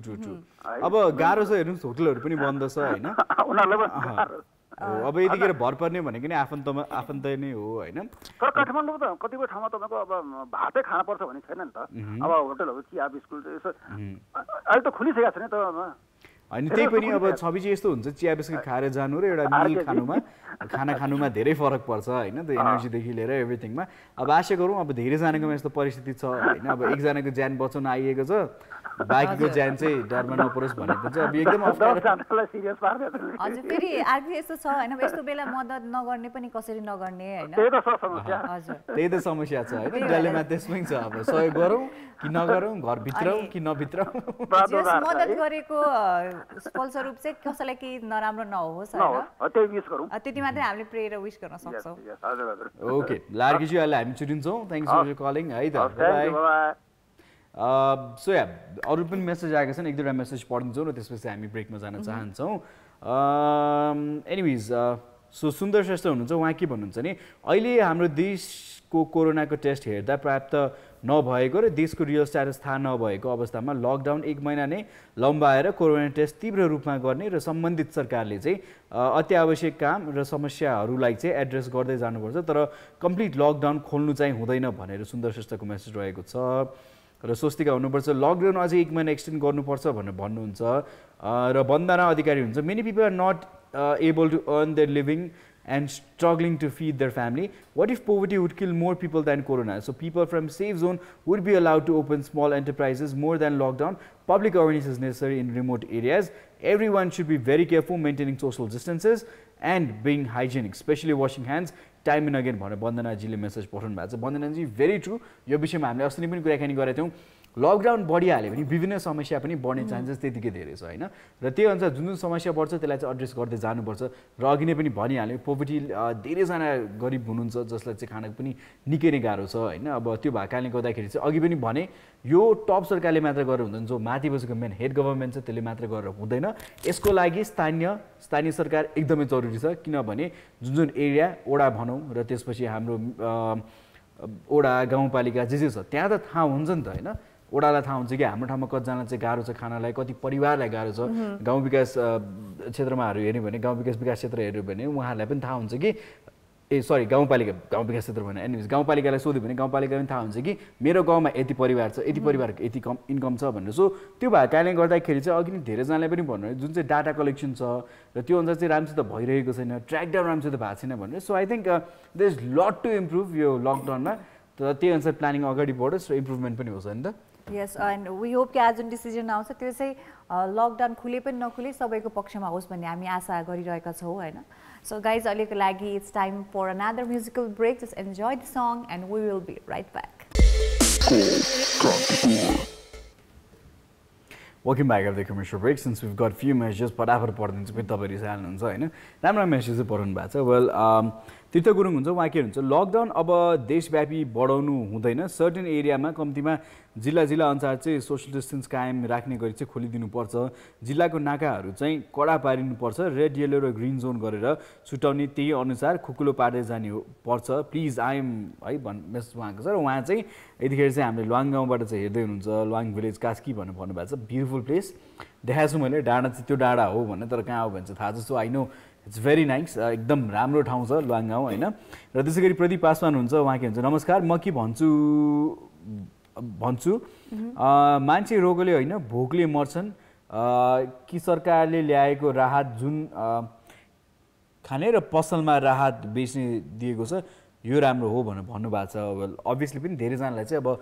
अब गाह्रो छ हेर्नुहोस् होटलहरू पनि बन्द छ होइन। उनीहरूलाई पनि अब यतिखेर भर पर्ने भनेको नि आफन्त नै हो होइन। तर काठमाडौँ त कतिपय ठाउँमा तपाईँको अब भातै खान पर्छ भन्ने छैन नि त। अब होटलहरू चिया बिस्कुट यसो अहिले त खुलिसकेको छ नि त होइन। त्यही पनि अब छवि चाहिँ यस्तो हुन्छ चिया बिस्कुट खाएर जानु र एउटा मिल खाना खानुमा धेरै फरक पर्छ होइन। त्यो एनर्जीदेखि लिएर एभ्रिथिङमा अब आशा गरौँ अब धेरैजनाकोमा यस्तो परिस्थिति छ होइन। अब एकजनाको ज्यान बचाउन आइएको छ बाँकीको ज्यान चाहिँ डरमा नपरोस् भनेको चाहिँ अब एकदम हजुर। फेरि अर्को यस्तो छ होइन यस्तो बेला मद्दत नगर्ने पनि कसरी नगर्ने होइन त्यही त समस्या छ होइन। डल्लेमा त्यसमै छ अब सहयोग गरौँ कि नगरौँ घरभित्रौँ कि नभित्रौँ मद्दत गरेको फलस्वरूप चाहिँ कसैलाई केही नराम्रो नहोस् होइन त्यति मात्रै हामीले प्रे र विश गर्न सक्छौँ। ओके लार्कीजी अहिले हामी छुट्टिन्छौँ। थ्याङ्क्स फर कलिङ है त। सो या अरू पनि मेसेज आएका छन्, 1-2 मेसेज पढ्छौँ र त्यसपछि हामी ब्रेकमा जान चाहन्छौँ। एनिवेज सो सुन्दर श्रेष्ठ हुनुहुन्छ, उहाँ के भन्नुहुन्छ नि, अहिले हाम्रो देशको कोरोनाको टेस्ट हेर्दा पर्याप्त नभएको र देशको रियल स्ट्याटस थाहा नभएको अवस्थामा लकडाउन 1 महिना नै लम्बाएर कोरोना टेस्ट तीव्र रूपमा गर्ने र सम्बन्धित सरकारले चाहिँ अत्यावश्यक काम र समस्याहरूलाई चाहिँ एड्रेस गर्दै जानुपर्छ, तर कम्प्लिट लकडाउन खोल्नु चाहिँ हुँदैन भनेर सुन्दर श्रेष्ठको मेसेज रहेको छ। र स्वस्तिका हुनुपर्छ लकडाउन अझै 1 महिना एक्सटेन्ड गर्नुपर्छ भनेर भन्नुहुन्छ। र वन्दना अधिकारी हुन्छ, many people are not able to earn their living and struggling to feed their family. What if poverty would kill more people than corona? So people from safe zone would be allowed to open small enterprises more than lockdown. Public awareness is necessary in remote areas. Everyone should be very careful maintaining social distances and being hygienic, especially washing hands time and again भनेर वन्दनाजीले message पठाउनु भएको छ। Vandanaji very true, यो विषयमा हामीले अस्ति नै पनि कुराकानी गरेका थियौँ। लकडाउन बढिहाल्यो भने विभिन्न समस्या पनि बढ्ने चान्सेस त्यतिकै धेरै छ होइन, र त्यही अनुसार जुन जुन समस्या बढ्छ त्यसलाई चाहिँ एड्रेस गर्दै जानुपर्छ। र अघि नै पनि भनिहाल्यो पोभर्टी धेरैजना गरिब हुनुहुन्छ जसलाई चाहिँ खान पनि निकै नै गाह्रो छ होइन। अब त्यो भएको कारणले गर्दाखेरि चाहिँ अघि पनि भने यो टप सरकारले मात्र गरेर हुँदैन, जो माथि बसेको मेन हेड गभर्मेन्ट छ त्यसले मात्र गरेर हुँदैन। यसको लागि स्थानीय सरकार एकदमै जरुरी छ, किनभने जुन जुन एरिया वडा भनौँ र त्यसपछि हाम्रो वडा गाउँपालिका जे छ त्यहाँ त थाहा हुन्छ नि त होइन, वडालाई थाहा हुन्छ कि हाम्रो ठाउँमा कतिजना चाहिँ गाह्रो छ खानालाई, कति परिवारलाई गाह्रो छ। गाउँ विकास क्षेत्रमाहरू हेऱ्यो भने गाउँ विकास क्षेत्र हेऱ्यो भने उहाँहरूलाई पनि थाहा हुन्छ कि गाउँ विकास क्षेत्र भने एनिवेज गाउँपालिकालाई सोध्यो भने गाउँपालिकालाई पनि थाहा हुन्छ कि मेरो गाउँमा यति परिवार छ, यति परिवारको यति कम इन्कम छ भनेर। सो त्यो भएको कारणले गर्दाखेरि चाहिँ अघि नै धेरैजनाले पनि भन्नु जुन चाहिँ डाटा कलेक्सन छ र त्यो अनुसार चाहिँ राम्रोसित भइरहेको छैन, ट्र्याक डाउन राम्रोसित भएको छैन भनेर। So I think there is lot to improve यो लकडाउनमा, तर त्यही अनुसार प्लानिङ अगाडि बढोस् र इम्प्रुभमेन्ट पनि होस् नि त। यस, एन्ड वी होप कि आज जुन डिसिजन आउँछ त्यो चाहिँ लकडाउन खुले पनि नखुले सबैको पक्षमा होस् भन्ने हामी आशा गरिरहेका छौँ होइन। सो गाइज अहिलेको लागि it's time for another musical break, just enjoy the song and we will be right back. Welcome back after the commercial break. Since we've got few messages, फटाफट पढिदिन्छु पनि तपाईँ रिसाल्नुहुन्छ होइन, राम्रो मेसेज चाहिँ पढाउनु भएको छ। वेल तीर्थ गुरुङ हुन्छ, उहाँ के हुन्छ, लकडाउन अब देशव्यापी बढाउनु हुँदैन, सर्टेन एरियामा कम्तीमा जिल्ला अनुसार चाहिँ सोसियल डिस्टेन्स कायम राख्ने गरी चाहिँ खोलिदिनुपर्छ। जिल्लाको नाकाहरू चाहिँ कडा पारिनुपर्छ, रेड येलो र ग्रिन जोन गरेर छुट्याउने, त्यही अनुसार खुकुलो पार्दै जाने पर्छ प्लिज आइएम है मेसेज उहाँको छ। र उहाँ चाहिँ यतिखेर चाहिँ हामीले लुवाङ गाउँबाट चाहिँ हेर्दै हुनुहुन्छ, लुवाङ भिलेज कास्की भनेर भन्नुभएको छ। ब्युटिफुल प्लेस देखाएको छु मैले, डाँडा चाहिँ त्यो डाँडा हो भन्ने, तर कहाँ हो भने चाहिँ थाहा छ। So I know it's very nice, एकदम राम्रो ठाउँ छ लुवाङ गाउँ होइन। र त्यसै गरी प्रदीप पासवान हुन्छ, उहाँ के भन्छ, नमस्कार म के भन्छु मान्छे रोगले होइन भोकले मर्छन् कि सरकारले ल्याएको राहत जुन खाने र पसलमा राहत बेच्ने दिएको छ यो राम्रो हो भनेर भन्नुभएको छ। वेल अभियसली पनि धेरैजनालाई चाहिँ अब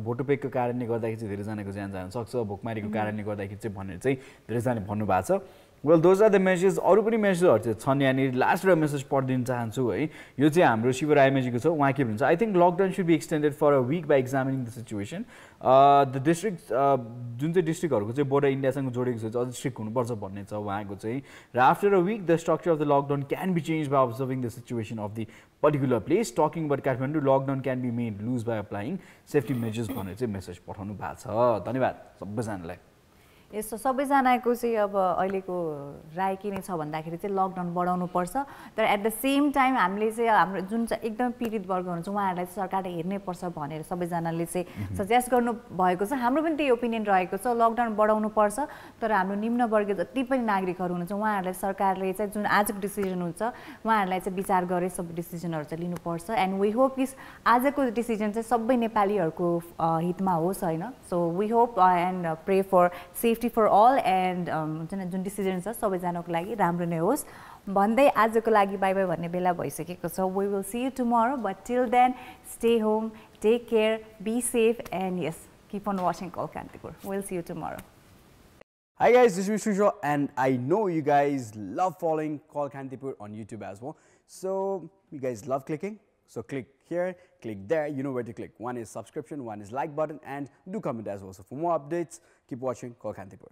भोटोपेकको कारणले गर्दाखेरि चाहिँ धेरैजनाको ज्यान जान सक्छ, भोकमारीको कारणले गर्दाखेरि चाहिँ भनेर चाहिँ धेरैजनाले भन्नुभएको छ। Well those are the message, अरू पनि मेसेजहरू चाहिँ छन् यहाँनिर। लास्ट एउटा मेसेज पढिदिन चाहन्छु है, यो चाहिँ हाम्रो शिव रायमाजीको छ। उहाँ के भन्छ, I think lockdown should be extended for a week by examining the situation. The district जुन चाहिँ डिस्ट्रिक्टहरूको चाहिँ बोर्डर इन्डियासँग जोडेको छ अझ स्ट्रिक्ट हुनुपर्छ भन्ने छ उहाँको चाहिँ। र after a week the structure of the lockdown can be change by observing the situation of the particular place. Talking about Kathmandu, lockdown can be made loose by applying safety measures भनेर चाहिँ message पठाउनु भएको छ। धन्यवाद सबैजनालाई। यस्तो सबैजनाको चाहिँ अब अहिलेको राय के नै छ भन्दाखेरि चाहिँ लकडाउन बढाउनु पर्छ, तर एट द सेम टाइम हामीले चाहिँ हाम्रो जुन चाहिँ एकदम पीडित वर्ग हुनुहुन्छ उहाँहरूलाई चाहिँ सरकारले हेर्नै पर्छ भनेर सबैजनाले चाहिँ सजेस्ट गर्नु भएको छ। हाम्रो पनि त्यही ओपिनियन रहेको छ, लकडाउन बढाउनु पर्छ, तर हाम्रो निम्न वर्गीय जति पनि नागरिकहरू हुनुहुन्छ उहाँहरूलाई सरकारले चाहिँ जुन आजको डिसिजन हुन्छ उहाँहरूलाई चाहिँ विचार गरेर सब डिसिजनहरू चाहिँ लिनुपर्छ। एन्ड वी होप कि आजको डिसिजन चाहिँ सबै नेपालीहरूको हितमा होस् होइन। So we hope and pray for safety for all and जुन डिसिजन छ सबैजनाको लागि राम्रो नै होस् भन्दै आजको लागि बाई बाई भन्ने बेला भइसकेको छ। We will see you tomorrow, but till then stay home, take care, be safe and yes keep on watching call Kantipur. We'll see you tomorrow. Hi guys, this is Vishnu and I know you guys love following Call Kantipur on YouTube as well. So you guys love clicking, so click here, click there, you know where to click. One is subscription, one is like button, and do comment as well. So for more updates, keep watching Call Kantipur.